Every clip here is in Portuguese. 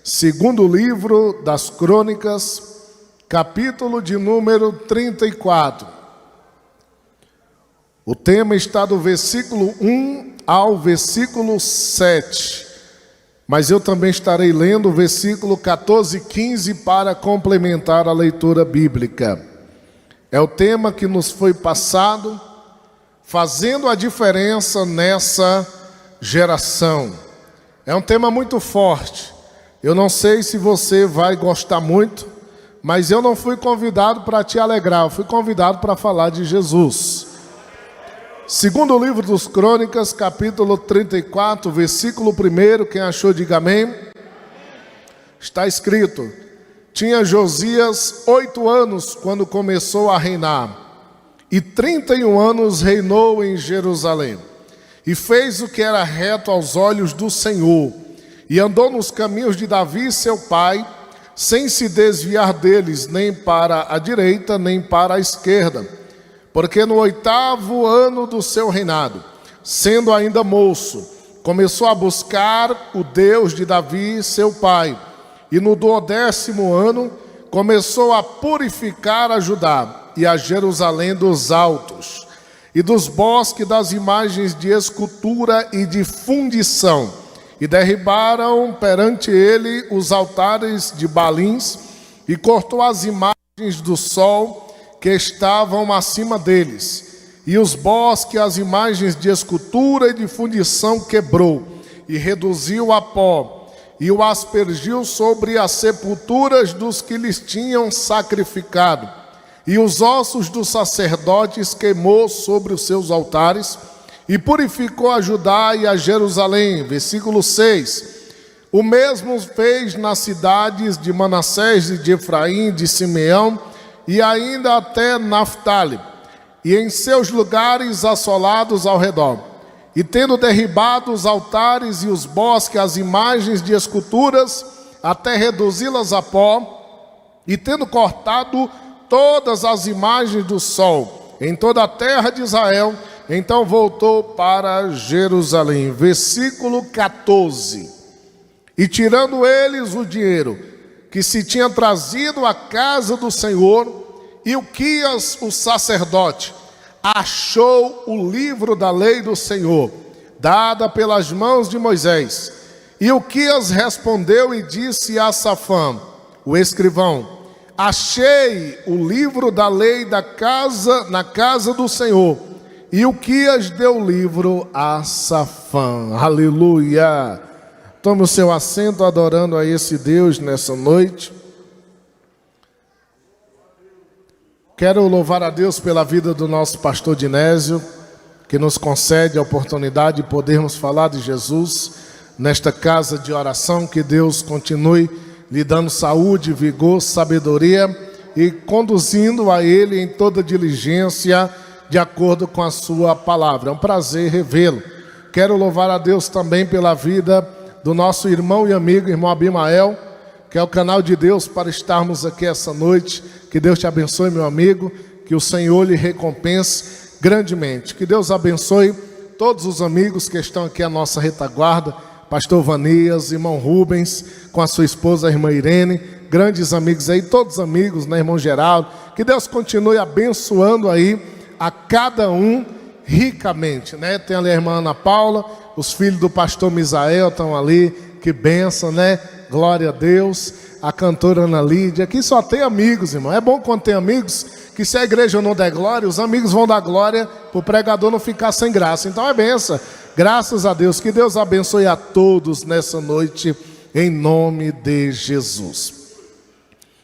Segundo livro das Crônicas, capítulo de número 34. O tema está do versículo 1 ao versículo 7. Mas eu também estarei lendo o versículo 14 e 15 para complementar a leitura bíblica. É o tema que nos foi passado, fazendo a diferença nessa geração. É um tema muito forte. Eu não sei se você vai gostar muito, mas eu não fui convidado para te alegrar, eu fui convidado para falar de Jesus. Segundo o livro dos Crônicas, capítulo 34, versículo 1, quem achou, diga amém. Está escrito: tinha Josias 8 anos quando começou a reinar, e 31 anos reinou em Jerusalém. E fez o que era reto aos olhos do Senhor, e andou nos caminhos de Davi, seu pai, sem se desviar deles, nem para a direita, nem para a esquerda. Porque no 8º ano do seu reinado, sendo ainda moço, começou a buscar o Deus de Davi, seu pai. E no 12º ano, começou a purificar a Judá e a Jerusalém dos altos, e dos bosques das imagens de escultura e de fundição. E derribaram perante ele os altares de Baalins, e cortou as imagens do sol que estavam acima deles. E os bosques, as imagens de escultura e de fundição quebrou, e reduziu a pó, e o aspergiu sobre as sepulturas dos que lhes tinham sacrificado. E os ossos dos sacerdotes queimou sobre os seus altares, e purificou a Judá e a Jerusalém. Versículo 6. O mesmo fez nas cidades de Manassés e de Efraim, de Simeão, e ainda até Naftali, e em seus lugares assolados ao redor. E tendo derribado os altares e os bosques, as imagens de esculturas, até reduzi-las a pó, e tendo cortado todas as imagens do sol em toda a terra de Israel, então voltou para Jerusalém. Versículo 14. E tirando eles o dinheiro que se tinha trazido à casa do Senhor, Ilquias, o sacerdote, achou o livro da lei do Senhor, dada pelas mãos de Moisés. E Ilquias respondeu e disse a Safã, o escrivão: achei o livro da lei na casa do Senhor. E Ilquias deu o livro a Safã. Aleluia! Tome o seu assento adorando a esse Deus nessa noite. Quero louvar a Deus pela vida do nosso pastor Dinésio, que nos concede a oportunidade de podermos falar de Jesus nesta casa de oração. Que Deus continue lhe dando saúde, vigor, sabedoria e conduzindo a Ele em toda diligência, de acordo com a sua palavra. É um prazer revê-lo. Quero louvar a Deus também pela vida do nosso irmão e amigo, irmão Abimael, que é o canal de Deus para estarmos aqui essa noite. Que Deus te abençoe, meu amigo, que o Senhor lhe recompense grandemente. Que Deus abençoe todos os amigos que estão aqui à nossa retaguarda, pastor Vanias, irmão Rubens, com a sua esposa, a irmã Irene, grandes amigos aí, todos amigos, né, irmão Geraldo. Que Deus continue abençoando aí a cada um ricamente, né? Tem ali a irmã Ana Paula, os filhos do pastor Misael estão ali, que bênção, né? Glória a Deus. A cantora Ana Lídia, aqui só tem amigos, irmão. É bom quando tem amigos, que se a igreja não der glória, os amigos vão dar glória para o pregador não ficar sem graça. Então é benção, graças a Deus. Que Deus abençoe a todos nessa noite, em nome de Jesus.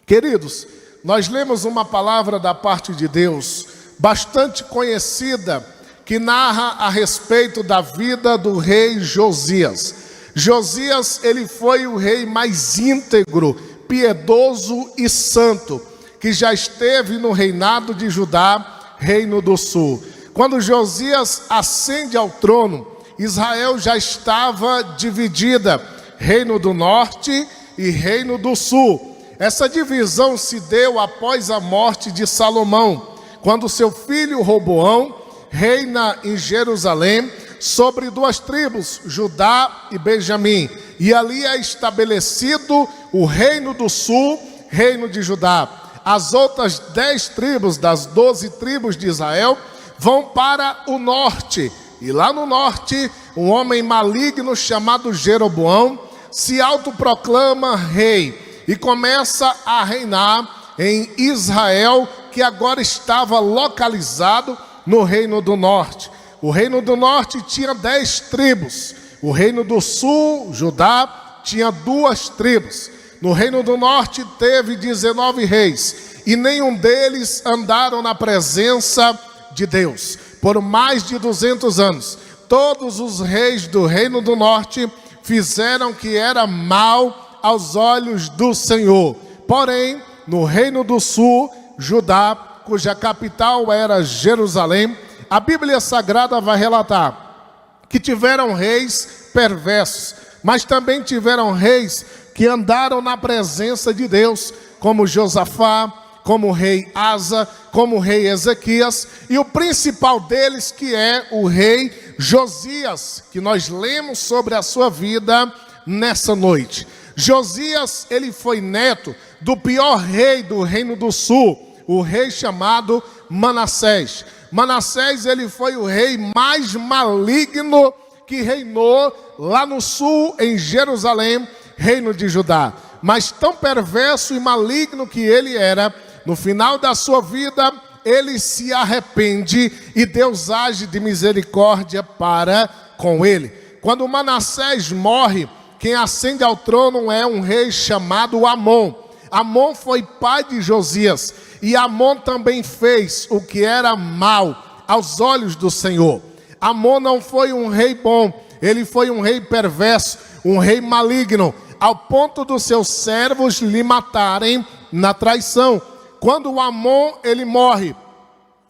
Queridos, nós lemos uma palavra da parte de Deus, bastante conhecida, que narra a respeito da vida do rei Josias. Josias, ele foi o rei mais íntegro, piedoso e santo, que já esteve no reinado de Judá, reino do sul. Quando Josias ascende ao trono, Israel já estava dividida, reino do norte e reino do sul. Essa divisão se deu após a morte de Salomão, quando seu filho Roboão reina em Jerusalém, sobre duas tribos, Judá e Benjamim. E ali é estabelecido o reino do sul, reino de Judá. As outras 10 tribos das 12 tribos de Israel vão para o norte. E lá no norte, um homem maligno chamado Jeroboão se autoproclama rei e começa a reinar em Israel, que agora estava localizado no reino do norte. O reino do norte tinha 10 tribos. O reino do sul, Judá, tinha 2 tribos. No reino do norte teve 19 reis, e nenhum deles andaram na presença de Deus por mais de 200 anos. Todos os reis do reino do norte fizeram o que era mal aos olhos do Senhor. Porém, no reino do sul, Judá, cuja capital era Jerusalém, a Bíblia Sagrada vai relatar que tiveram reis perversos, mas também tiveram reis que andaram na presença de Deus, como Josafá, como o rei Asa, como o rei Ezequias, e o principal deles que é o rei Josias, que nós lemos sobre a sua vida nessa noite. Josias, ele foi neto do pior rei do reino do sul, o rei chamado Manassés. Manassés, ele foi o rei mais maligno que reinou lá no sul, em Jerusalém, reino de Judá. Mas tão perverso e maligno que ele era, no final da sua vida, ele se arrepende e Deus age de misericórdia para com ele. Quando Manassés morre, quem ascende ao trono é um rei chamado Amon. Amon foi pai de Josias, e Amon também fez o que era mal aos olhos do Senhor. Amon não foi um rei bom, ele foi um rei perverso, um rei maligno, ao ponto dos seus servos lhe matarem na traição. Quando o Amon ele morre,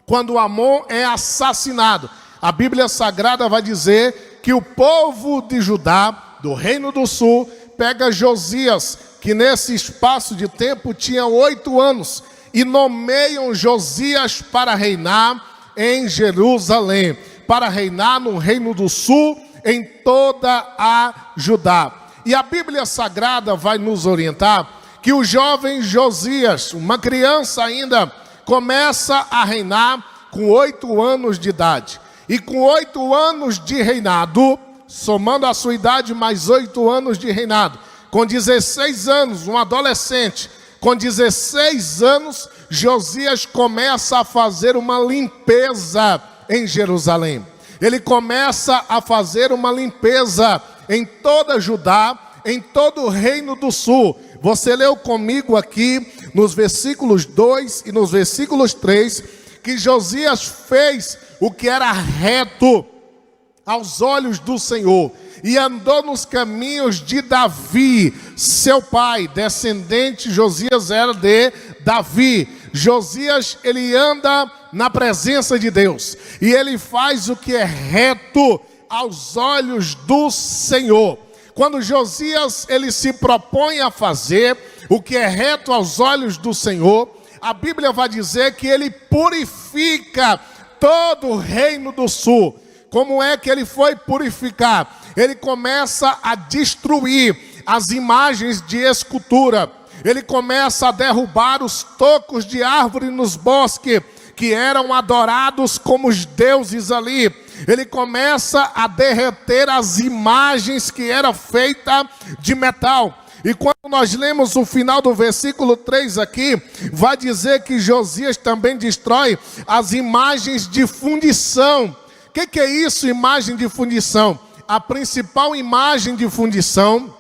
quando o Amon é assassinado, a Bíblia Sagrada vai dizer que o povo de Judá, do reino do sul, pega Josias, que nesse espaço de tempo tinha 8 anos, e nomeiam Josias para reinar em Jerusalém, para reinar no reino do sul, em toda a Judá. E a Bíblia Sagrada vai nos orientar que o jovem Josias, uma criança ainda, começa a reinar com 8 anos de idade. E com 8 anos de reinado, somando a sua idade mais 8 anos de reinado, com 16 anos, um adolescente, com 16 anos, Josias começa a fazer uma limpeza em Jerusalém. Ele começa a fazer uma limpeza em toda Judá, em todo o reino do sul. Você leu comigo aqui nos versículos 2 e nos versículos 3, que Josias fez o que era reto aos olhos do Senhor, e andou nos caminhos de Davi, seu pai, descendente. Josias era de Davi. Josias, ele anda na presença de Deus, e ele faz o que é reto aos olhos do Senhor. Quando Josias, ele se propõe a fazer o que é reto aos olhos do Senhor, a Bíblia vai dizer que ele purifica todo o reino do sul. Como é que ele foi purificar? Ele começa a destruir as imagens de escultura. Ele começa a derrubar os tocos de árvore nos bosques, que eram adorados como os deuses ali. Ele começa a derreter as imagens que eram feitas de metal. E quando nós lemos o final do versículo 3 aqui, vai dizer que Josias também destrói as imagens de fundição. O que é isso, imagem de fundição? A principal imagem de fundição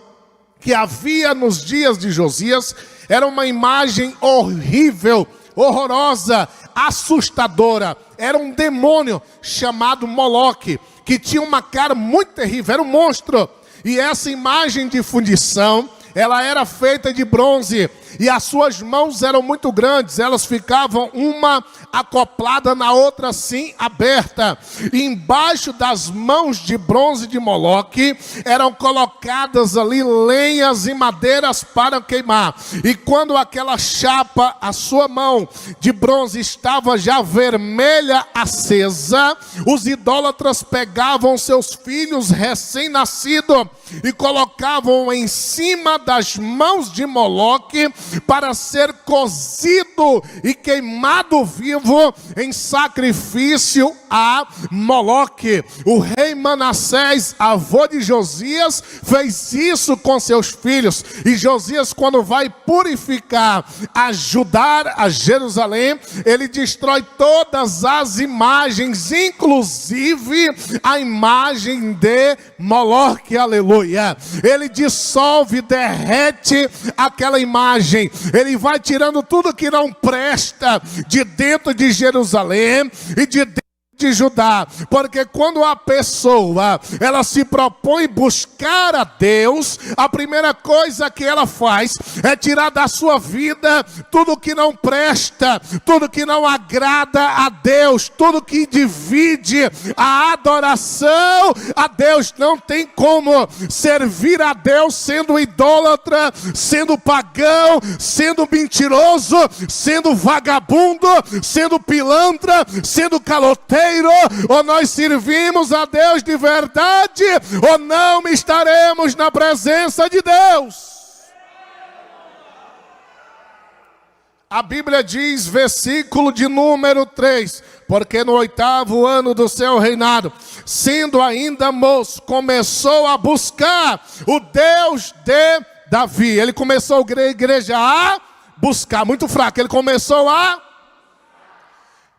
que havia nos dias de Josias era uma imagem horrível, horrorosa, assustadora. Era um demônio chamado Moloque, que tinha uma cara muito terrível, era um monstro. E essa imagem de fundição, ela era feita de bronze, e as suas mãos eram muito grandes, elas ficavam uma acoplada, na outra sim aberta. E embaixo das mãos de bronze de Moloque eram colocadas ali lenhas e madeiras para queimar. E quando aquela chapa, a sua mão de bronze estava já vermelha, acesa, os idólatras pegavam seus filhos recém-nascidos e colocavam em cima das mãos de Moloque para ser cozido e queimado vivo em sacrifício a Moloque. O rei Manassés, avô de Josias, fez isso com seus filhos. E Josias, quando vai purificar, ajudar a Jerusalém, ele destrói todas as imagens, inclusive a imagem de Moloque, aleluia. Ele dissolve, derrete aquela imagem. Ele vai tirando tudo que não presta de dentro de Jerusalém e de dentro de Judá, porque quando a pessoa ela se propõe buscar a Deus, a primeira coisa que ela faz é tirar da sua vida tudo que não presta, tudo que não agrada a Deus, tudo que divide a adoração a Deus. Não tem como servir a Deus sendo idólatra, sendo pagão, sendo mentiroso, sendo vagabundo, sendo pilantra, sendo caloteiro. Ou nós servimos a Deus de verdade, ou não estaremos na presença de Deus. A Bíblia diz, versículo de número 3, porque no 8º ano do seu reinado, sendo ainda moço, começou a buscar o Deus de Davi. Ele começou a igreja a buscar, muito fraco,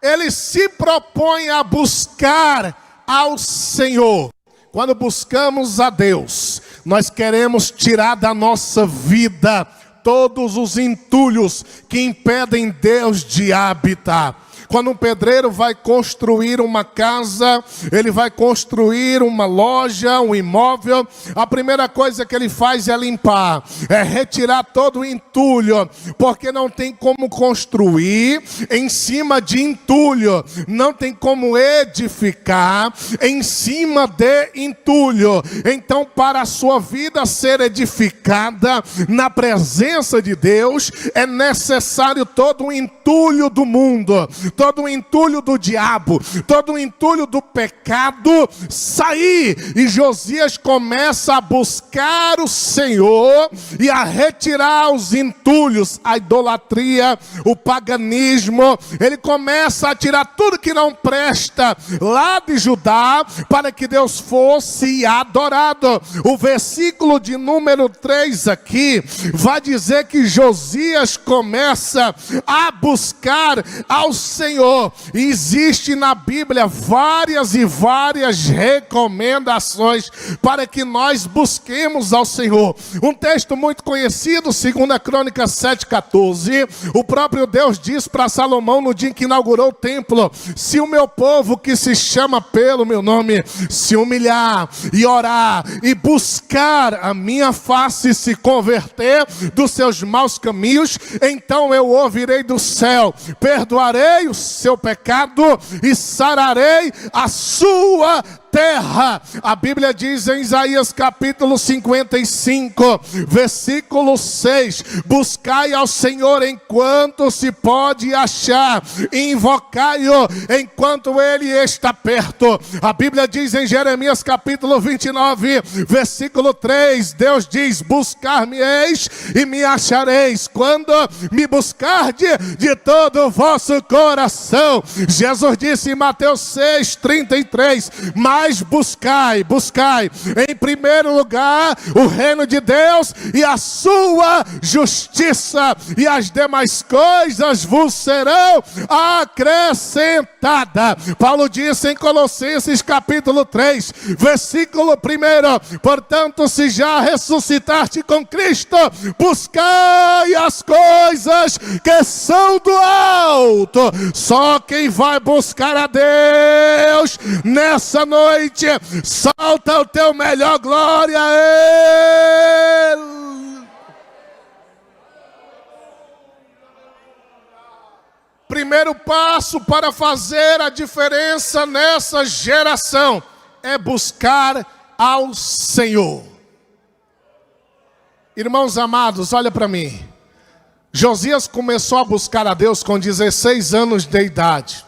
ele se propõe a buscar ao Senhor. Quando buscamos a Deus, nós queremos tirar da nossa vida todos os entulhos que impedem Deus de habitar. Quando um pedreiro vai construir uma casa, ele vai construir uma loja, um imóvel, a primeira coisa que ele faz é limpar, é retirar todo o entulho, porque não tem como construir em cima de entulho, não tem como edificar em cima de entulho. Então, para a sua vida ser edificada na presença de Deus, é necessário todo o entulho do mundo, todo o entulho do diabo, todo o entulho do pecado sair. E Josias começa a buscar o Senhor e a retirar os entulhos, a idolatria, o paganismo. Ele começa a tirar tudo que não presta lá de Judá, para que Deus fosse adorado. O versículo de número 3 aqui vai dizer que Josias começa a buscar ao Senhor. E existe na Bíblia várias e várias recomendações para que nós busquemos ao Senhor. Um texto muito conhecido, 2 Crônicas 7,14, o próprio Deus diz para Salomão no dia em que inaugurou o templo: se o meu povo que se chama pelo meu nome se humilhar e orar e buscar a minha face e se converter dos seus maus caminhos, então eu ouvirei do céu, perdoarei o seu pecado e sararei a sua terra. A Bíblia diz em Isaías capítulo 55, versículo 6, buscai ao Senhor enquanto se pode achar, invocai-o enquanto ele está perto. A Bíblia diz em Jeremias capítulo 29, versículo 3, Deus diz: buscar-me-eis e me achareis, quando me buscardes de todo o vosso coração. Jesus disse em Mateus 6,33, mas buscai em primeiro lugar o reino de Deus e a sua justiça, e as demais coisas vos serão acrescentadas. Paulo disse em Colossenses capítulo 3, versículo 1, portanto, se já ressuscitaste com Cristo, buscai as coisas que são do alto. Só quem vai buscar a Deus nessa noite, solta o teu melhor glória a Ele. Primeiro passo para fazer a diferença nessa geração é buscar ao Senhor. Irmãos amados, olha para mim. Josias começou a buscar a Deus com 16 anos de idade.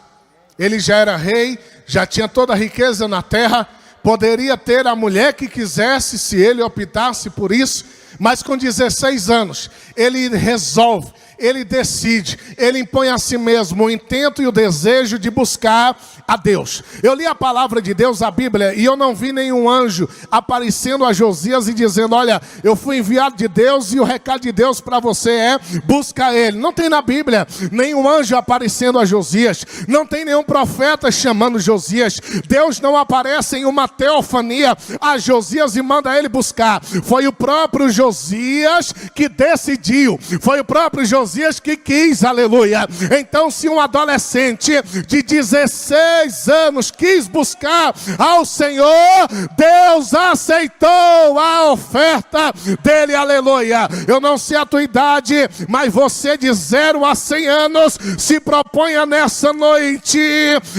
Ele já era rei, já tinha toda a riqueza na terra, poderia ter a mulher que quisesse se ele optasse por isso, mas com 16 anos ele resolve, ele decide, ele impõe a si mesmo o intento e o desejo de buscar a Deus. Eu li a palavra de Deus, a Bíblia, e eu não vi nenhum anjo aparecendo a Josias e dizendo: olha, eu fui enviado de Deus e o recado de Deus para você é buscar Ele. Não tem na Bíblia nenhum anjo aparecendo a Josias, não tem nenhum profeta chamando Josias. Deus não aparece em uma teofania a Josias e manda ele buscar. Foi o próprio Josias que decidiu, foi o próprio Josias que quis, aleluia. Então, se um adolescente de 16 anos quis buscar ao Senhor, Deus aceitou a oferta dele, aleluia. Eu não sei a tua idade, mas você de 0 a 100 anos se proponha nessa noite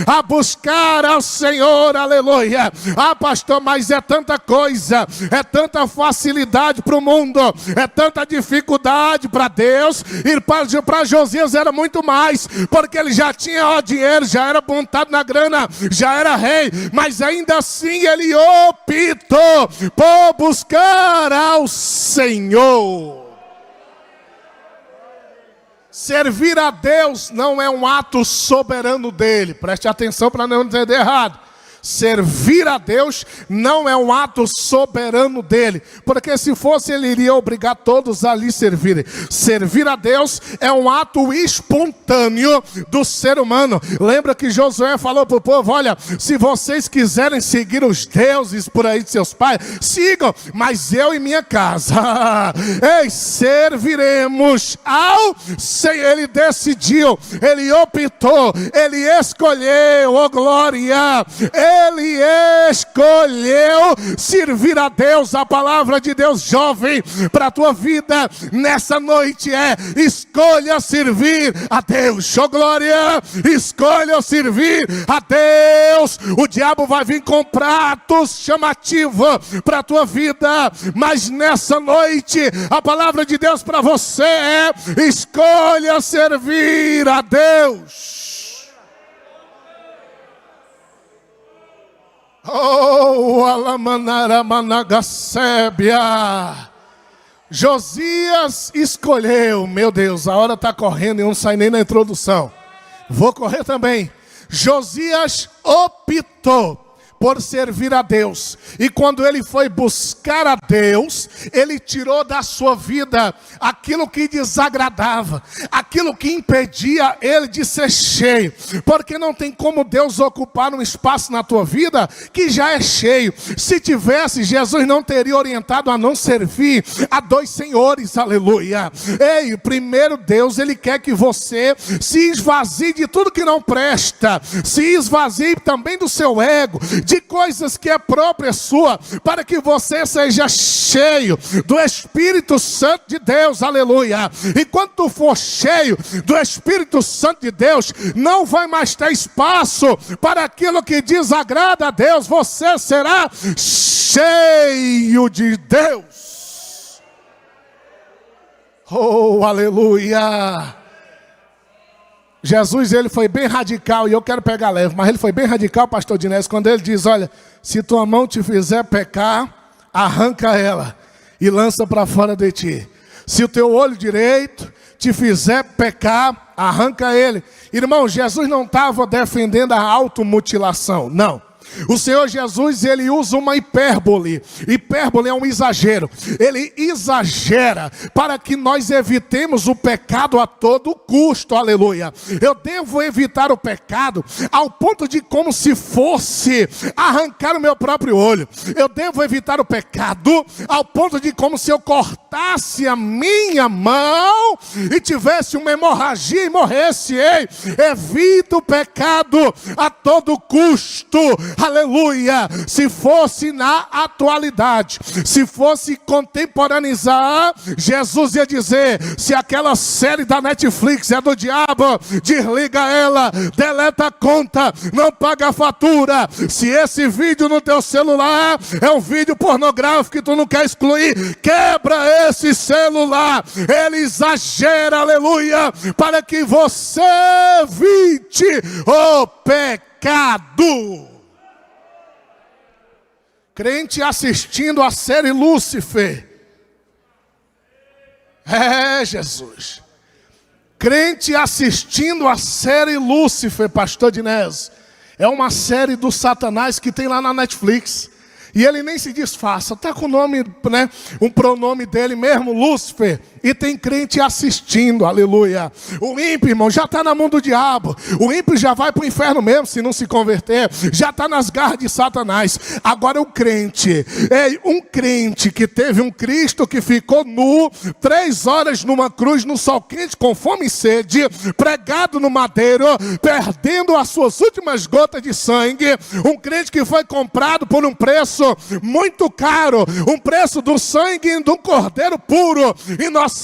a buscar ao Senhor, aleluia. Ah, pastor, mas é tanta coisa, é tanta facilidade para o mundo, é tanta dificuldade para Deus. E para Josias era muito mais, porque ele já tinha dinheiro, já era montado na grana, já era rei, mas ainda assim ele optou por buscar ao Senhor. Servir a Deus não é um ato soberano dele, preste atenção para não entender errado. Servir a Deus não é um ato soberano dele, porque se fosse ele iria obrigar todos a lhe servirem. Servir a Deus é um ato espontâneo do ser humano. Lembra que Josué falou para o povo: olha, se vocês quiserem seguir os deuses por aí de seus pais, sigam, mas eu e minha casa, serviremos ao Senhor. Ele decidiu, ele optou, ele escolheu, oh glória, ele escolheu servir a Deus. A palavra de Deus, jovem, para a tua vida nessa noite é: escolha servir a Deus. Oh glória, escolha servir a Deus. O diabo vai vir com pratos chamativos para a tua vida, mas nessa noite a palavra de Deus para você é: escolha servir a Deus. Oh, alamanara managasébia. Josias escolheu, meu Deus, a hora está correndo e eu não saio nem na introdução. Vou correr também. Josias optou por servir a Deus. E quando ele foi buscar a Deus, ele tirou da sua vida aquilo que desagradava, aquilo que impedia ele de ser cheio. Porque não tem como Deus ocupar um espaço na tua vida que já é cheio. Se tivesse, Jesus não teria orientado a não servir a dois senhores, aleluia. Ei, primeiro Deus, ele quer que você se esvazie de tudo que não presta, se esvazie também do seu ego, de coisas que é própria sua, para que você seja cheio do Espírito Santo de Deus, aleluia. E quando tu for cheio do Espírito Santo de Deus, não vai mais ter espaço para aquilo que desagrada a Deus. Você será cheio de Deus. Oh, aleluia. Jesus, ele foi bem radical, e eu quero pegar leve, mas ele foi bem radical, pastor Dinés, quando ele diz: olha, se tua mão te fizer pecar, arranca ela e lança para fora de ti. Se o teu olho direito te fizer pecar, arranca ele. Irmão, Jesus não estava defendendo a automutilação, não. O Senhor Jesus, ele usa uma hipérbole. Hipérbole é um exagero. Ele exagera para que nós evitemos o pecado a todo custo, aleluia. Eu devo evitar o pecado ao ponto de como se fosse arrancar o meu próprio olho. Eu devo evitar o pecado ao ponto de como se eu cortasse a minha mão e tivesse uma hemorragia e morresse. Ei, evita o pecado a todo custo. aleluia, se fosse na atualidade, se fosse contemporaneizar, Jesus ia dizer: se aquela série da Netflix é do diabo, desliga ela, deleta a conta, não paga a fatura. Se esse vídeo no teu celular é um vídeo pornográfico que tu não quer excluir, quebra esse celular. Ele exagera, aleluia, para que você evite o pecado. Crente assistindo a série Lúcifer. Jesus. Crente assistindo a série Lúcifer, pastor Dinés. É uma série do Satanás que tem lá na Netflix. E ele nem se disfarça, está com o nome, né, um pronome dele mesmo, Lúcifer. E tem crente assistindo, aleluia. O ímpio, irmão, já está na mão do diabo. O ímpio já vai para o inferno mesmo, se não se converter. Já está nas garras de Satanás. Agora o crente, um crente que teve um Cristo que ficou nu, 3 horas numa cruz, no sol quente, com fome e sede, pregado no madeiro, perdendo as suas últimas gotas de sangue. Um crente que foi comprado por um preço muito caro, um preço do sangue de um cordeiro puro, inocente.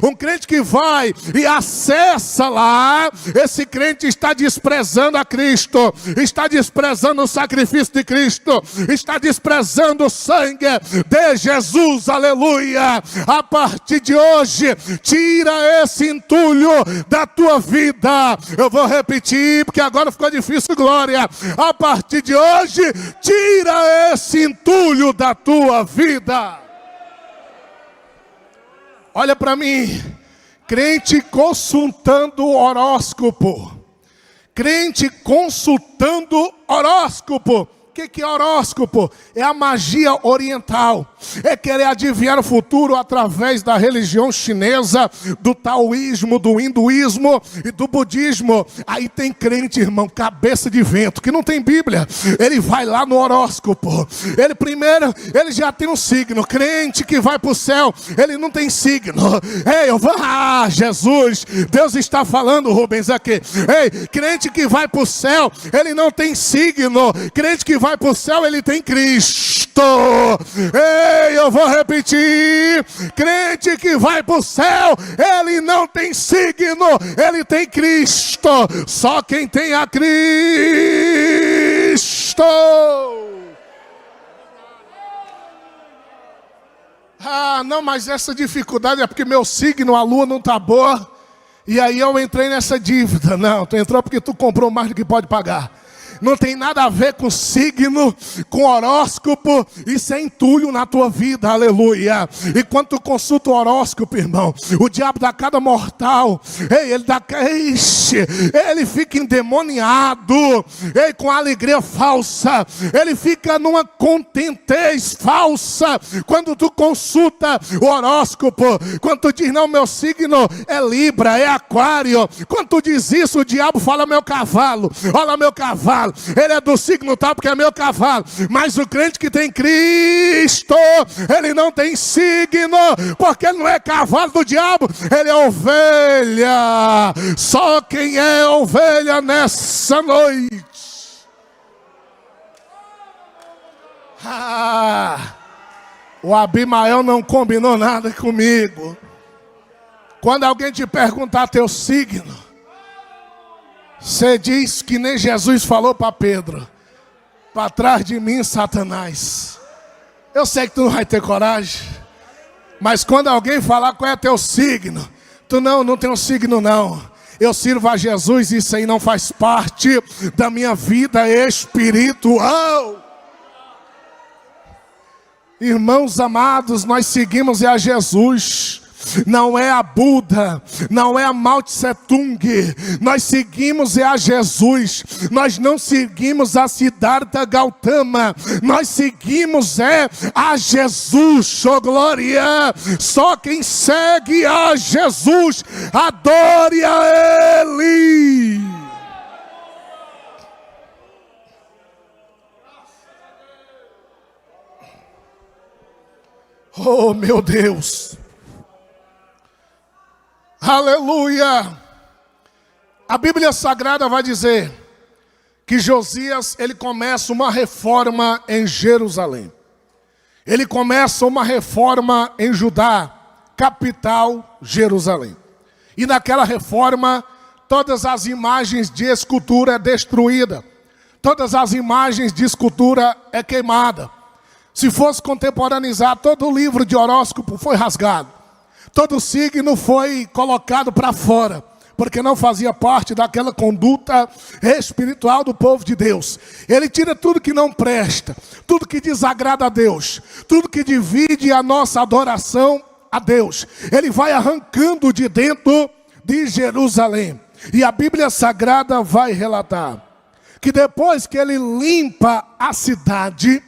Um crente que vai e acessa lá, esse crente está desprezando a Cristo, está desprezando o sacrifício de Cristo, está desprezando o sangue de Jesus, aleluia. A partir de hoje, tira esse entulho da tua vida. Eu vou repetir, porque agora ficou difícil, glória. A partir de hoje, tira esse entulho da tua vida. Olha para mim, crente consultando horóscopo. Crente consultando horóscopo. O que é horóscopo? É a magia oriental. É querer adivinhar o futuro através da religião chinesa, do taoísmo, do hinduísmo e do budismo. Aí tem crente, irmão, cabeça de vento, que não tem Bíblia. Ele vai lá no horóscopo. Ele já tem um signo. Crente que vai para o céu, ele não tem signo. Ei, Jesus, Deus está falando, Rubens, aqui. Ei, crente que vai para o céu, ele não tem signo. Crente que vai para o céu, ele tem Cristo. Ei, eu vou repetir. Crente que vai para o céu, ele não tem signo, ele tem Cristo. Só quem tem a Cristo. Não, mas essa dificuldade é porque meu signo, a lua não está boa. E aí eu entrei nessa dívida. Não, tu entrou porque tu comprou mais do que pode pagar. Não tem nada a ver com signo, com horóscopo. Isso é entulho na tua vida, aleluia. E quando tu consulta o horóscopo, irmão, o diabo dá cada mortal. Ele fica endemoniado, com alegria falsa. Ele fica numa contentez falsa. Quando tu consulta o horóscopo, quando tu diz, não, meu signo é Libra, é Aquário. Quando tu diz isso, o diabo fala, meu cavalo, olha meu cavalo. Ele é do signo tal porque é meu cavalo. Mas o crente que tem Cristo, ele não tem signo, porque ele não é cavalo do diabo, ele é ovelha. Só quem é ovelha nessa noite. O Abimael não combinou nada comigo. Quando alguém te perguntar teu signo, você diz que nem Jesus falou para Pedro: para trás de mim, Satanás. Eu sei que tu não vai ter coragem, mas quando alguém falar qual é teu signo, tu não tem um signo não. Eu sirvo a Jesus, isso aí não faz parte da minha vida espiritual. Irmãos amados, nós seguimos a Jesus. Não é a Buda, não é a Mao Tse Tung. Nós seguimos a Jesus. Nós não seguimos a Siddhartha Gautama. Nós seguimos a Jesus, oh glória. Só quem segue a Jesus, adore a Ele. Oh meu Deus. Aleluia! A Bíblia Sagrada vai dizer que Josias, ele começa uma reforma em Jerusalém. Ele começa uma reforma em Judá, capital Jerusalém. E naquela reforma, todas as imagens de escultura é destruída. Todas as imagens de escultura é queimada. Se fosse contemporaneizar, todo o livro de horóscopo foi rasgado. Todo signo foi colocado para fora, porque não fazia parte daquela conduta espiritual do povo de Deus. Ele tira tudo que não presta, tudo que desagrada a Deus, tudo que divide a nossa adoração a Deus. Ele vai arrancando de dentro de Jerusalém. E a Bíblia Sagrada vai relatar que depois que ele limpa a cidade,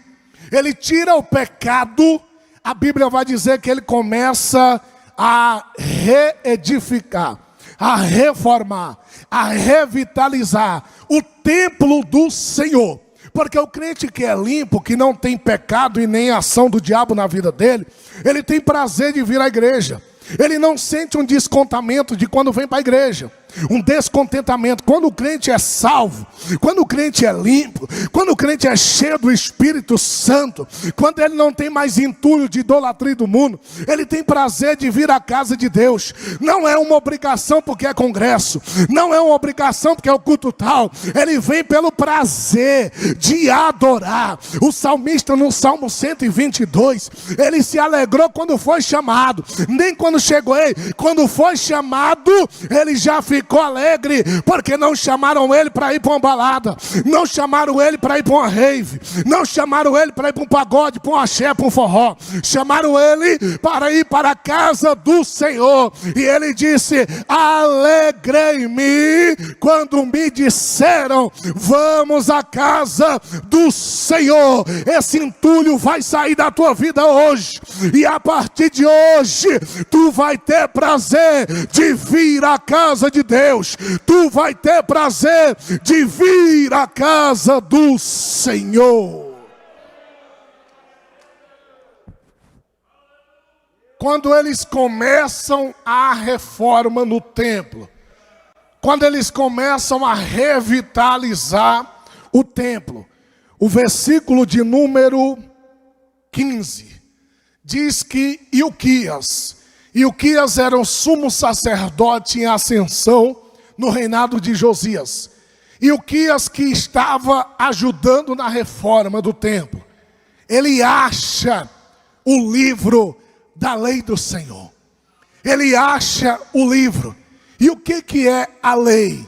ele tira o pecado, a Bíblia vai dizer que ele começa a reedificar, a reformar, a revitalizar o templo do Senhor. Porque o crente que é limpo, que não tem pecado e nem ação do diabo na vida dele, ele tem prazer de vir à igreja. Ele não sente um descontamento de quando vem para a igreja. Um descontentamento. Quando o crente é salvo, quando o crente é limpo, quando o crente é cheio do Espírito Santo, quando ele não tem mais entulho de idolatria do mundo, ele tem prazer de vir à casa de Deus. Não é uma obrigação porque é congresso, não é uma obrigação porque é o culto tal. Ele vem pelo prazer de adorar. O salmista no Salmo 122, ele se alegrou quando foi chamado. Nem quando chegou ele, quando foi chamado, ele já ficou alegre, porque não chamaram ele para ir para uma balada, não chamaram ele para ir para uma rave, não chamaram ele para ir para um pagode, para um axé, para um forró, chamaram ele para ir para a casa do Senhor. E ele disse: alegrei-me quando me disseram, vamos à casa do Senhor. Esse entulho vai sair da tua vida hoje, e a partir de hoje tu vai ter prazer de vir à casa de Deus. Tu vai ter prazer de vir à casa do Senhor. Quando eles começam a reforma no templo, quando eles começam a revitalizar o templo, o versículo de número 15 diz que Ilquias era o sumo sacerdote em ascensão no reinado de Josias. Ilquias, que estava ajudando na reforma do templo, ele acha o livro da lei do Senhor. Ele acha o livro. E o que é a lei?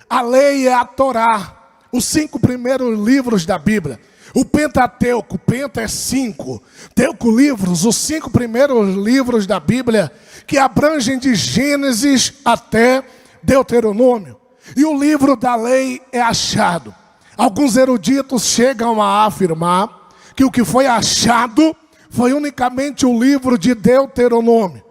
A lei é a Torá, os 5 primeiros livros da Bíblia. O Pentateuco, Penta é 5, Teuco livros, os 5 primeiros livros da Bíblia, que abrangem de Gênesis até Deuteronômio. E o livro da lei é achado. Alguns eruditos chegam a afirmar que o que foi achado foi unicamente o livro de Deuteronômio.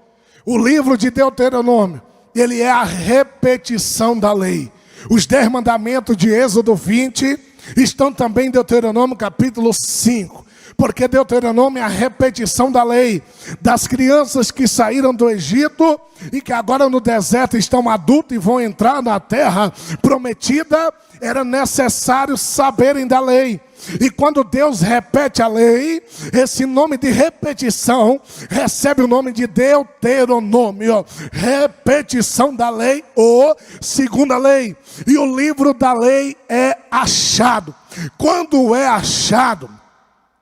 O livro de Deuteronômio, ele é a repetição da lei. Os 10 mandamentos de Êxodo 20 estão também em Deuteronômio capítulo 5, porque Deuteronômio é a repetição da lei, das crianças que saíram do Egito e que agora no deserto estão adultos e vão entrar na terra prometida. Era necessário saberem da lei. E quando Deus repete a lei, esse nome de repetição recebe o nome de Deuteronômio, repetição da lei ou segunda lei. E o livro da lei é achado. Quando é achado,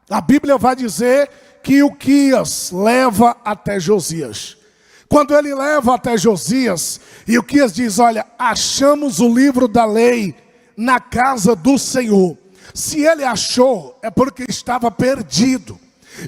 a Bíblia vai dizer que Ilquias leva até Josias. Quando ele leva até Josias, Ilquias diz: olha, achamos o livro da lei na casa do Senhor. Se ele achou, é porque estava perdido.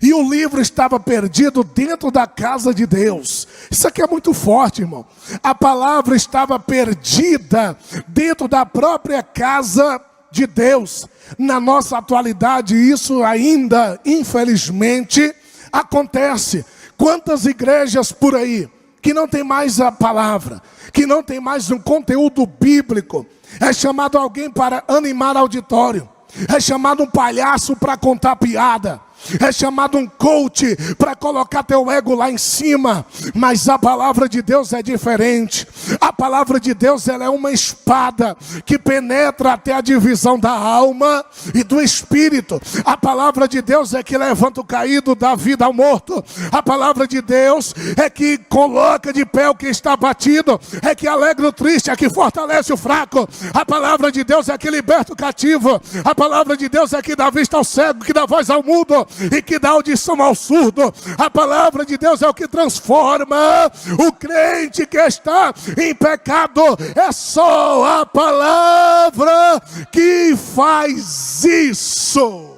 E o livro estava perdido dentro da casa de Deus. Isso aqui é muito forte, irmão. A palavra estava perdida dentro da própria casa de Deus. Na nossa atualidade, isso ainda, infelizmente, acontece. Quantas igrejas por aí que não tem mais a palavra, que não tem mais um conteúdo bíblico. É chamado alguém para animar auditório. É chamado um palhaço para contar piada. É chamado um coach para colocar teu ego lá em cima. Mas a palavra de Deus é diferente. A palavra de Deus, ela é uma espada que penetra até a divisão da alma e do espírito. A palavra de Deus é que levanta o caído, dá vida ao morto. A palavra de Deus é que coloca de pé o que está batido, é que alegra o triste, é que fortalece o fraco. A palavra de Deus é que liberta o cativo. A palavra de Deus é que dá vista ao cego, que dá voz ao mudo e que dá audição ao surdo. A palavra de Deus é o que transforma o crente que está em pecado. É só a palavra que faz isso.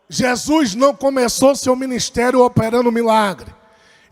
Jesus não começou seu ministério operando milagre.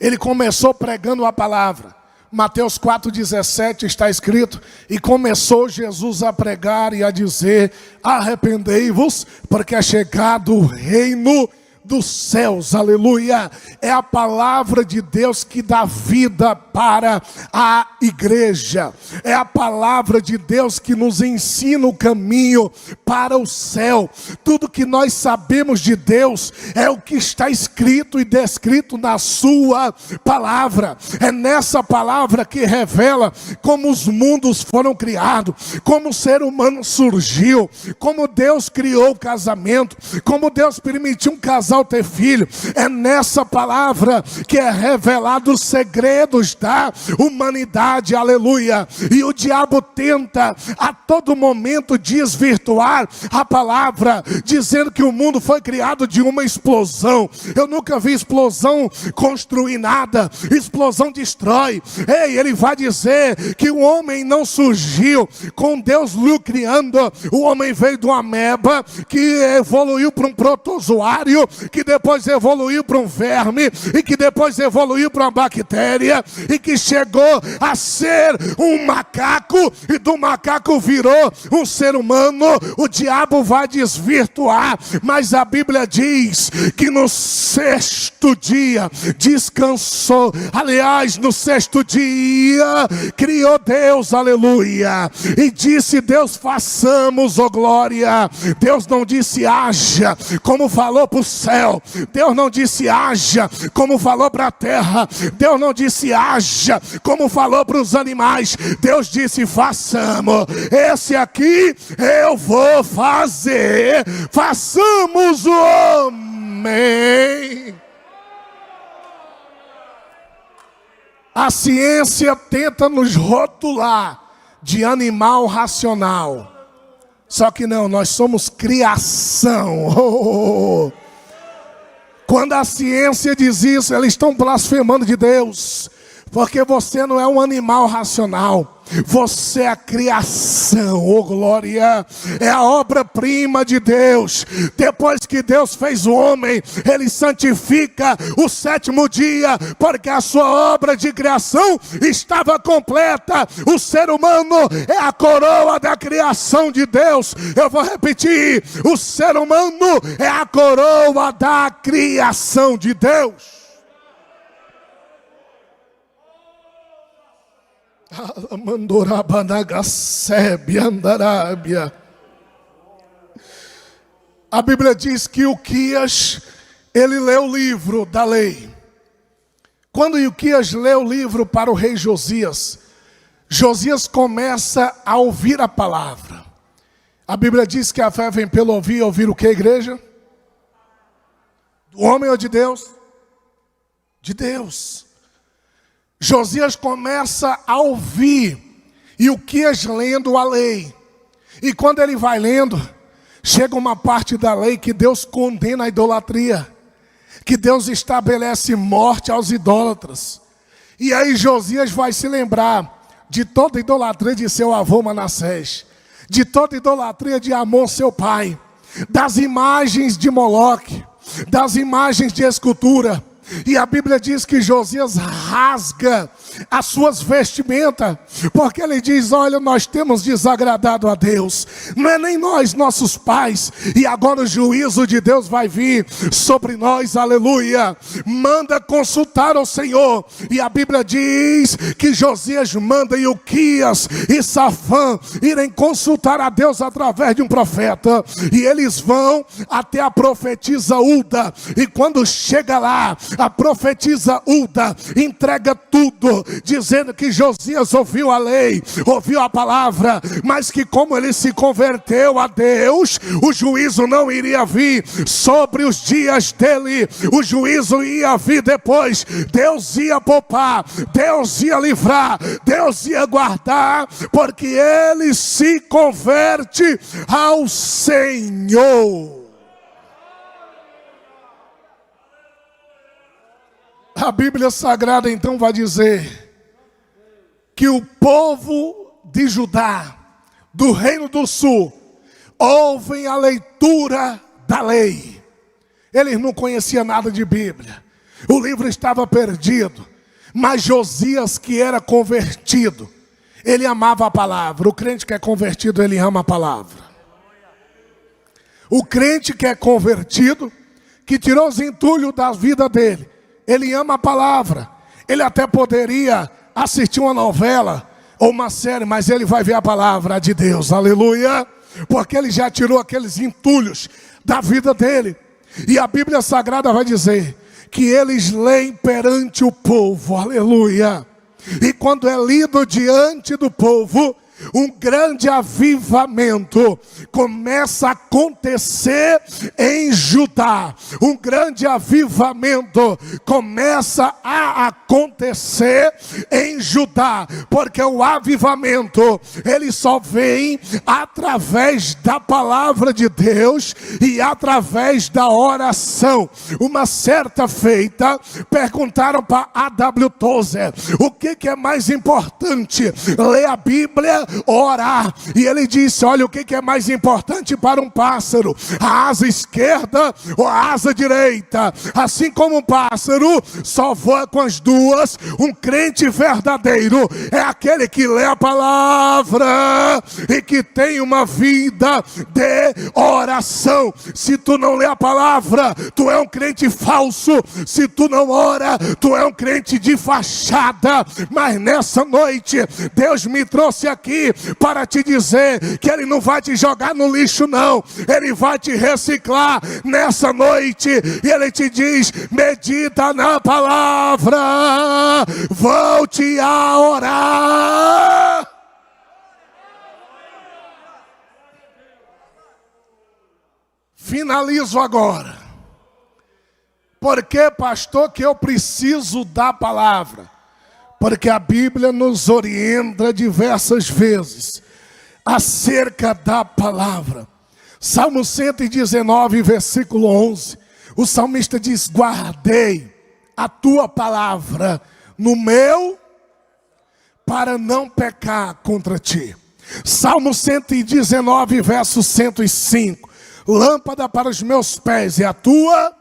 Ele começou pregando a palavra. Mateus 4,17 está escrito: e começou Jesus a pregar e a dizer: arrependei-vos, porque é chegado o reino dos céus. Aleluia. É a palavra de Deus que dá vida para a igreja. É a palavra de Deus que nos ensina o caminho para o céu. Tudo que nós sabemos de Deus é o que está escrito e descrito na sua palavra. É nessa palavra que revela como os mundos foram criados, como o ser humano surgiu, como Deus criou o casamento, como Deus permitiu um casal ter filho. É nessa palavra que é revelado os segredos da humanidade. Aleluia. E o diabo tenta a todo momento desvirtuar a palavra, dizendo que o mundo foi criado de uma explosão. Eu nunca vi explosão construir nada. Explosão destrói. Ei, ele vai dizer que o homem não surgiu com Deus lhe criando. O homem veio de uma ameba que evoluiu para um protozoário, que depois evoluiu para um verme, e que depois evoluiu para uma bactéria, e que chegou a ser um macaco, e do macaco virou um ser humano. O diabo vai desvirtuar, mas a Bíblia diz que no sexto dia descansou. Aliás, no sexto dia criou Deus, aleluia, e disse Deus: façamos, ó glória. Deus não disse haja, como falou para o céu. Deus não disse haja, como falou para a terra. Deus não disse haja, como falou para os animais. Deus disse: façamos. Esse aqui eu vou fazer. Façamos o homem. A ciência tenta nos rotular de animal racional. Só que não, nós somos criação. Quando a ciência diz isso, eles estão blasfemando de Deus. Porque você não é um animal racional. Você é a criação, oh glória. É a obra-prima de Deus. Depois que Deus fez o homem, Ele santifica o sétimo dia, porque a sua obra de criação estava completa. O ser humano é a coroa da criação de Deus. Eu vou repetir: o ser humano é a coroa da criação de Deus. A Bíblia diz que Uquias, ele leu o livro da lei. Quando Uquias lê o livro para o rei Josias, Josias começa a ouvir a palavra. A Bíblia diz que a fé vem pelo ouvir. Ouvir o que, igreja? Do homem ou de Deus? De Deus. Josias começa a ouvir e Uquias lendo a lei. E quando ele vai lendo, chega uma parte da lei que Deus condena a idolatria, que Deus estabelece morte aos idólatras. E aí Josias vai se lembrar de toda a idolatria de seu avô Manassés, de toda a idolatria de Amon, seu pai, das imagens de Moloque, das imagens de escultura. E a Bíblia diz que Josias rasga as suas vestimentas, porque ele diz: olha, nós temos desagradado a Deus, não é nem nós, nossos pais, e agora o juízo de Deus vai vir sobre nós, aleluia. Manda consultar ao Senhor. E a Bíblia diz que Josias manda Uquias e Safã irem consultar a Deus através de um profeta, e eles vão até a profetisa Ulda, e quando chega lá, A profetisa Ulda entrega tudo, dizendo que Josias ouviu a lei, ouviu a palavra, mas que como ele se converteu a Deus, o juízo não iria vir sobre os dias dele, o juízo ia vir depois. Deus ia poupar, Deus ia livrar, Deus ia guardar, porque ele se converte ao Senhor. A Bíblia Sagrada então vai dizer que o povo de Judá, do Reino do Sul, ouvem a leitura da lei. Eles não conheciam nada de Bíblia, o livro estava perdido, mas Josias, que era convertido, ele amava a palavra. O crente que é convertido, ele ama a palavra. O crente que é convertido, que tirou os entulhos da vida dele, ele ama a palavra. Ele até poderia assistir uma novela ou uma série, mas ele vai ver a palavra de Deus, aleluia, porque ele já tirou aqueles entulhos da vida dele. E a Bíblia Sagrada vai dizer que eles leem perante o povo, aleluia. E quando é lido diante do povo, um grande avivamento começa a acontecer em Judá. Um grande avivamento começa a acontecer em Judá, porque o avivamento, ele só vem através da palavra de Deus e através da oração. Uma certa feita, perguntaram para A.W. Tozer, o que é mais importante, ler a Bíblia, orar? E ele disse, olha, o que é mais importante para um pássaro, a asa esquerda ou a asa direita? Assim como um pássaro só voa com as duas, um crente verdadeiro é aquele que lê a palavra e que tem uma vida de oração. Se tu não lê a palavra, tu é um crente falso. Se tu não ora, tu é um crente de fachada. Mas nessa noite, Deus me trouxe aqui para te dizer que ele não vai te jogar no lixo não, ele vai te reciclar nessa noite. E ele te diz, medita na palavra, volte a orar. Finalizo agora. Por que, pastor, que eu preciso da palavra? Porque a Bíblia nos orienta diversas vezes acerca da palavra. Salmo 119, versículo 11. O salmista diz, guardei a tua palavra no meu, para não pecar contra ti. Salmo 119, verso 105. Lâmpada para os meus pés é a tua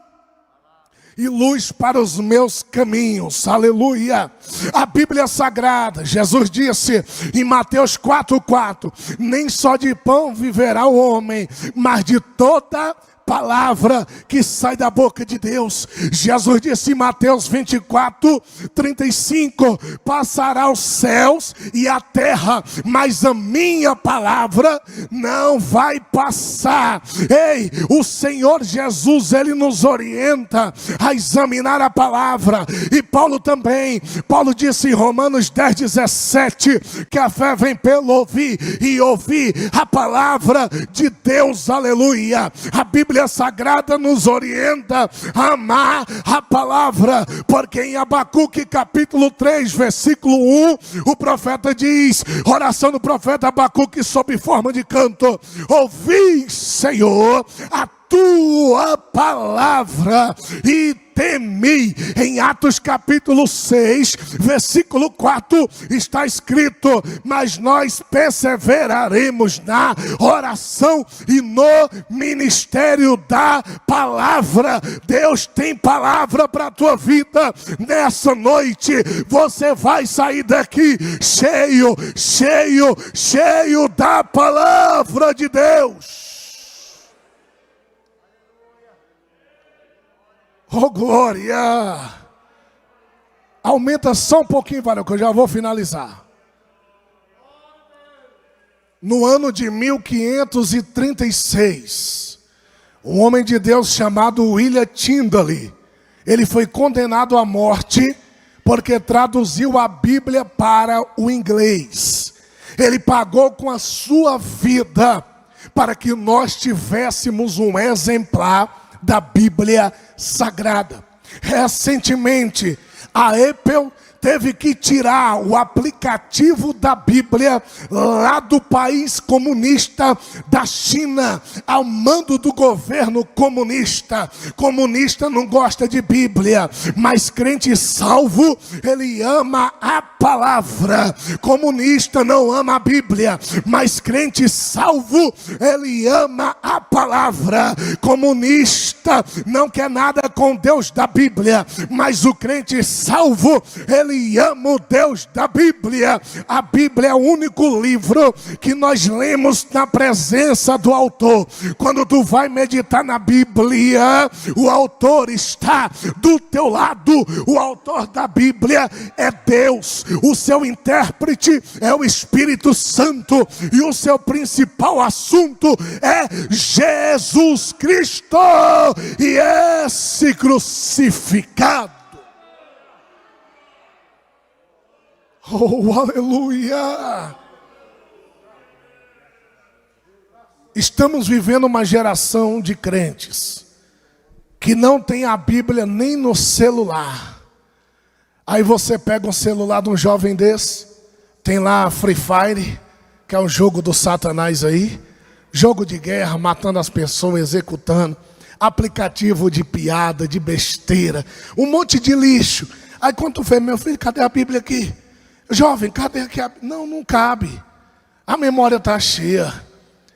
e luz para os meus caminhos, aleluia. A Bíblia Sagrada, Jesus disse em Mateus 4:4, nem só de pão viverá o homem, mas de toda palavra que sai da boca de Deus. Jesus disse em Mateus 24:35, passará os céus e a terra, mas a minha palavra não vai passar. Ei, o Senhor Jesus, ele nos orienta a examinar a palavra. E Paulo também, Paulo disse em Romanos 10:17, que a fé vem pelo ouvir e ouvir a palavra de Deus, aleluia. A Bíblia Sagrada nos orienta a amar a palavra, porque em Abacuque capítulo 3, versículo 1, o profeta diz, oração do profeta Abacuque sob forma de canto, ouvi, Senhor, a tua palavra e temi. Em Atos capítulo 6, versículo 4, está escrito, mas nós perseveraremos na oração e no ministério da palavra. Deus tem palavra para a tua vida. Nessa noite, você vai sair daqui cheio, cheio, cheio da palavra de Deus. Oh, glória! Aumenta só um pouquinho, varão, que eu já vou finalizar. No ano de 1536, um homem de Deus chamado William Tyndale, Ele foi condenado à morte porque traduziu a Bíblia para o inglês. Ele pagou com a sua vida para que nós tivéssemos um exemplar da Bíblia Sagrada. Recentemente, a Apple teve que tirar o aplicativo da Bíblia lá do país comunista da China, ao mando do governo comunista. Comunista não gosta de Bíblia, mas crente salvo, ele ama a palavra. Comunista não ama a Bíblia, mas crente salvo, ele ama a palavra. Comunista não quer nada com Deus da Bíblia, mas o crente salvo, ele ama o Deus da Bíblia. A Bíblia é o único livro que nós lemos na presença do autor. Quando tu vai meditar na Bíblia, o autor está do teu lado. O autor da Bíblia é Deus. O seu intérprete é o Espírito Santo. E o seu principal assunto é Jesus Cristo e esse crucificado. Oh, aleluia! Estamos vivendo uma geração de crentes que não tem a Bíblia nem no celular. Aí você pega um celular de um jovem desse, tem lá Free Fire, que é um jogo do Satanás aí, jogo de guerra, matando as pessoas, executando, aplicativo de piada, de besteira, um monte de lixo. Aí quando tu vê, meu filho, cadê a Bíblia aqui? Jovem, cadê aqui? Não cabe. A memória está cheia.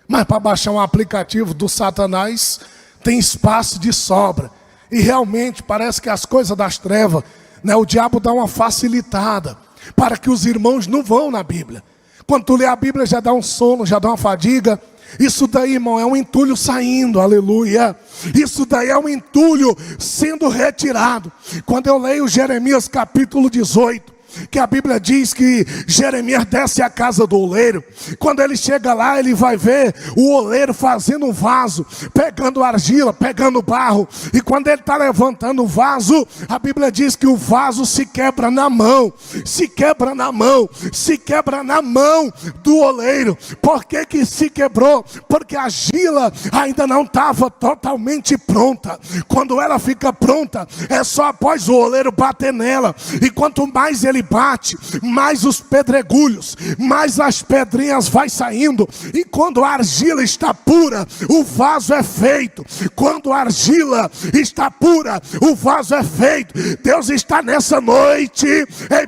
Mas para baixar um aplicativo do Satanás, tem espaço de sobra. E realmente parece que as coisas das trevas, né, o diabo dá uma facilitada para que os irmãos não vão na Bíblia. Quando tu lê a Bíblia já dá um sono, já dá uma fadiga. Isso daí, irmão, é um entulho saindo, aleluia. Isso daí é um entulho sendo retirado. Quando eu leio Jeremias capítulo 18, que a Bíblia diz que Jeremias desce à casa do oleiro. Quando ele chega lá, ele vai ver o oleiro fazendo um vaso, pegando argila, pegando barro. E quando ele está levantando o vaso, a Bíblia diz que o vaso se quebra na mão. Se quebra na mão. Se quebra na mão do oleiro. Por que que se quebrou? Porque a argila ainda não estava totalmente pronta. Quando ela fica pronta, é só após o oleiro bater nela. E quanto mais ele bate, mais os pedregulhos, mais as pedrinhas vai saindo. E quando a argila está pura, o vaso é feito. Quando a argila está pura, o vaso é feito. Deus está nessa noite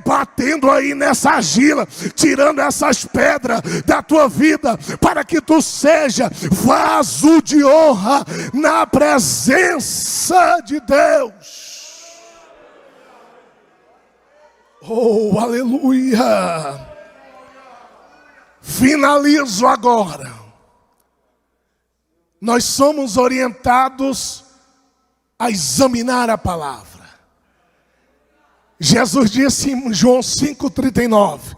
batendo aí nessa argila, tirando essas pedras da tua vida, para que tu seja vaso de honra na presença de Deus. Oh, aleluia! Finalizo agora. Nós somos orientados a examinar a palavra. Jesus disse em João 5,39: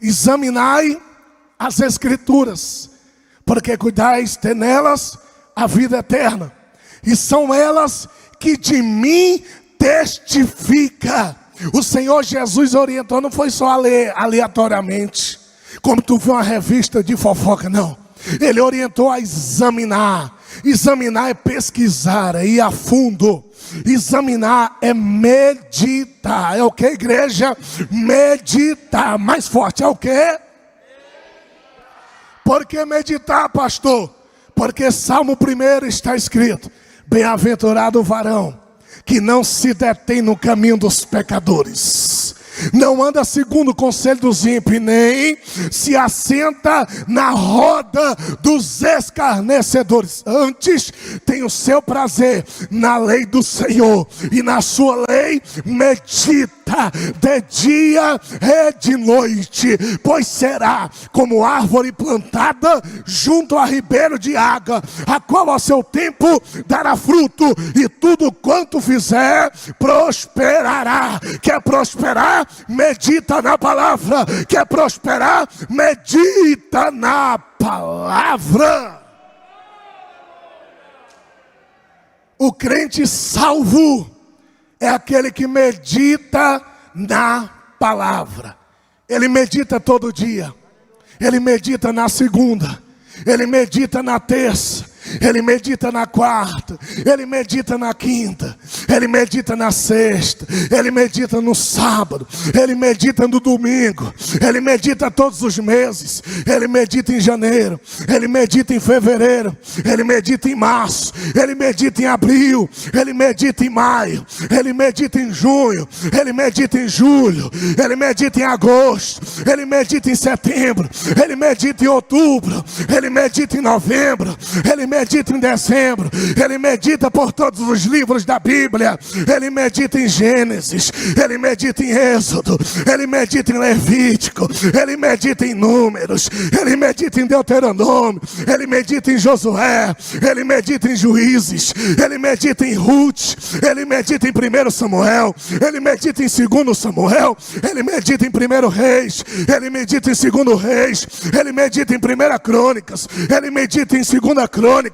examinai as Escrituras, porque cuidais de nelas a vida eterna, e são elas que de mim testificam. O Senhor Jesus orientou, não foi só ler aleatoriamente, como tu vê uma revista de fofoca, não. Ele orientou a examinar. Examinar é pesquisar, é ir a fundo. Examinar é meditar. É o que, igreja? Meditar. Mais forte, é o que? Por que meditar, pastor? Porque Salmo 1 está escrito: bem-aventurado o varão que não se detém no caminho dos pecadores, não anda segundo o conselho dos ímpios, nem se assenta na roda dos escarnecedores. Antes tem o seu prazer na lei do Senhor, e na sua lei medita de dia e de noite. Pois será como árvore plantada junto a ribeiro de água, a qual ao seu tempo dará fruto, e tudo quanto fizer prosperará. Quer prosperar? Medita na palavra. Quer prosperar? Medita na palavra. O crente salvo, é aquele que medita na palavra. Ele medita todo dia. Ele medita na segunda. Ele medita na terça. Ele medita na quarta, ele medita na quinta, ele medita na sexta, ele medita no sábado, ele medita no domingo, ele medita todos os meses, ele medita em janeiro, ele medita em fevereiro, ele medita em março, ele medita em abril, ele medita em maio, ele medita em junho, ele medita em julho, ele medita em agosto, ele medita em setembro, ele medita em outubro, ele medita em novembro, ele medita em dezembro, ele medita por todos os livros da Bíblia, ele medita em Gênesis, ele medita em Êxodo, ele medita em Levítico, ele medita em Números, ele medita em Deuteronômio, ele medita em Josué, ele medita em Juízes, ele medita em Ruth, ele medita em 1 Samuel, ele medita em 2 Samuel, ele medita em 1 Reis, ele medita em 2 Reis, ele medita em 1 Crônicas, ele medita em 2 Crônicas,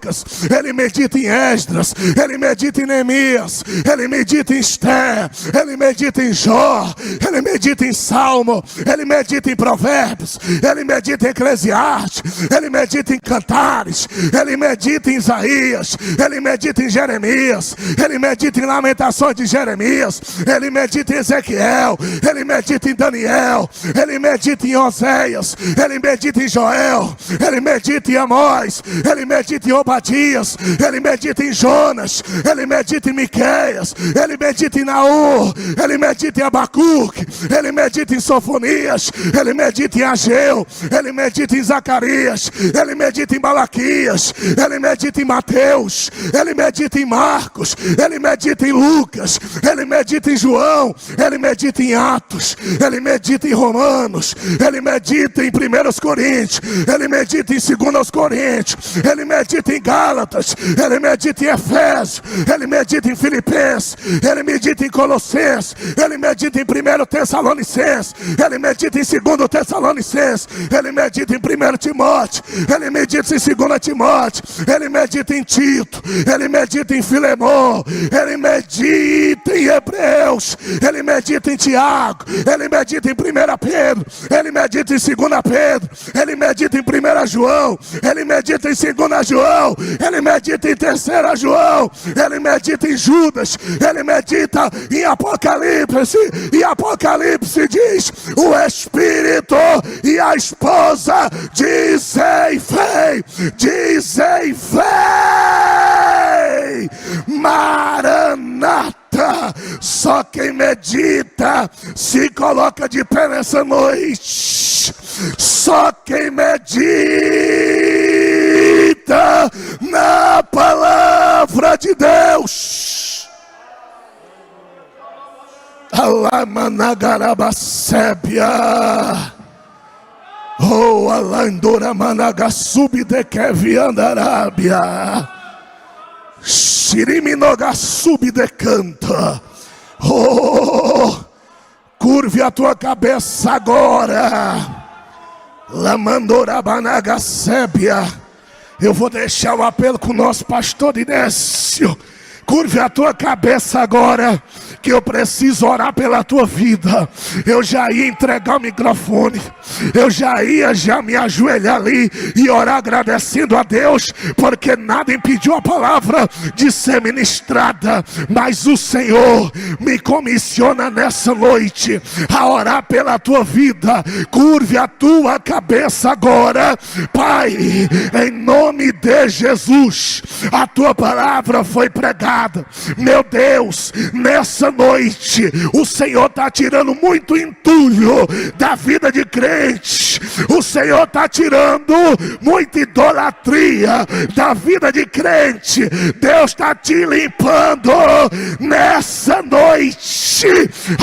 ele medita em Esdras, ele medita em Neemias, ele medita em Esther, ele medita em Jó, ele medita em Salmo, ele medita em Provérbios, ele medita em Eclesiastes, ele medita em Cantares, ele medita em Isaías, ele medita em Jeremias, ele medita em Lamentações de Jeremias, ele medita em Ezequiel, ele medita em Daniel, ele medita em Oséias, ele medita em Joel, ele medita em Amós, ele medita em Obadias, ele medita em Jonas, ele medita em Miqueias, ele medita em Naú, ele medita em Abacuque, ele medita em Sofonias, ele medita em Ageu, ele medita em Zacarias, ele medita em Malaquias, ele medita em Mateus, ele medita em Marcos, ele medita em Lucas, ele medita em João, ele medita em Atos, ele medita em Romanos, ele medita em 1 Coríntios, ele medita em 2 Coríntios, ele medita em Gálatas, ele medita em Efésios, ele medita em Filipenses, ele medita em Colossenses, ele medita em 1 Tessalonicenses, ele medita em 2 Tessalonicenses, ele medita em 1 Timóteo, ele medita em 2 Timóteo, ele medita em Tito, ele medita em Filemão, ele medita em Hebreus, ele medita em Tiago, ele medita em 1 Pedro, ele medita em 2 Pedro, ele medita em 1 João, ele medita em 2 João, ele medita em 3 João, ele medita em Judas, ele medita em Apocalipse, e Apocalipse diz: o Espírito e a esposa dizem vem, Maranata. Só quem medita se coloca de pé nessa noite. Só quem medita na palavra de Deus. Alamanagarabasébia. Oh, Alandora Managassubi de Keviandarábia. Shiriminogassubi de canta. Oh, curve a tua cabeça agora. Lamandorabanagasébia. Eu vou deixar o apelo com o nosso pastor Inécio. Curve a tua cabeça agora, que eu preciso orar pela tua vida. Eu já ia entregar o microfone, eu já ia me ajoelhar ali e orar agradecendo a Deus, porque nada impediu a palavra de ser ministrada, mas o Senhor me comissiona nessa noite a orar pela tua vida. Curve a tua cabeça agora, Pai, em nome de Jesus. A tua palavra foi pregada, meu Deus, nessa noite o Senhor está tirando muito entulho da vida de crente. O Senhor está tirando muita idolatria da vida de crente. Deus está te limpando nessa noite.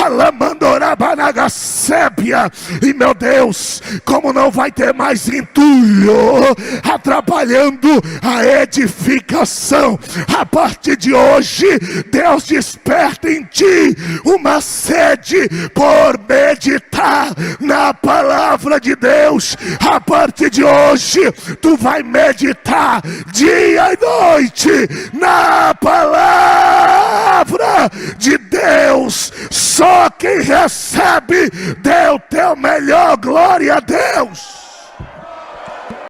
Alamandorabanagasébia. E meu Deus, como não vai ter mais entulho atrapalhando a edificação, a partir de hoje Deus desperta em ti uma sede por meditar na palavra de Deus. A partir de hoje tu vai meditar dia e noite na palavra palavra de Deus. Só quem recebe, dê o teu melhor, glória a Deus.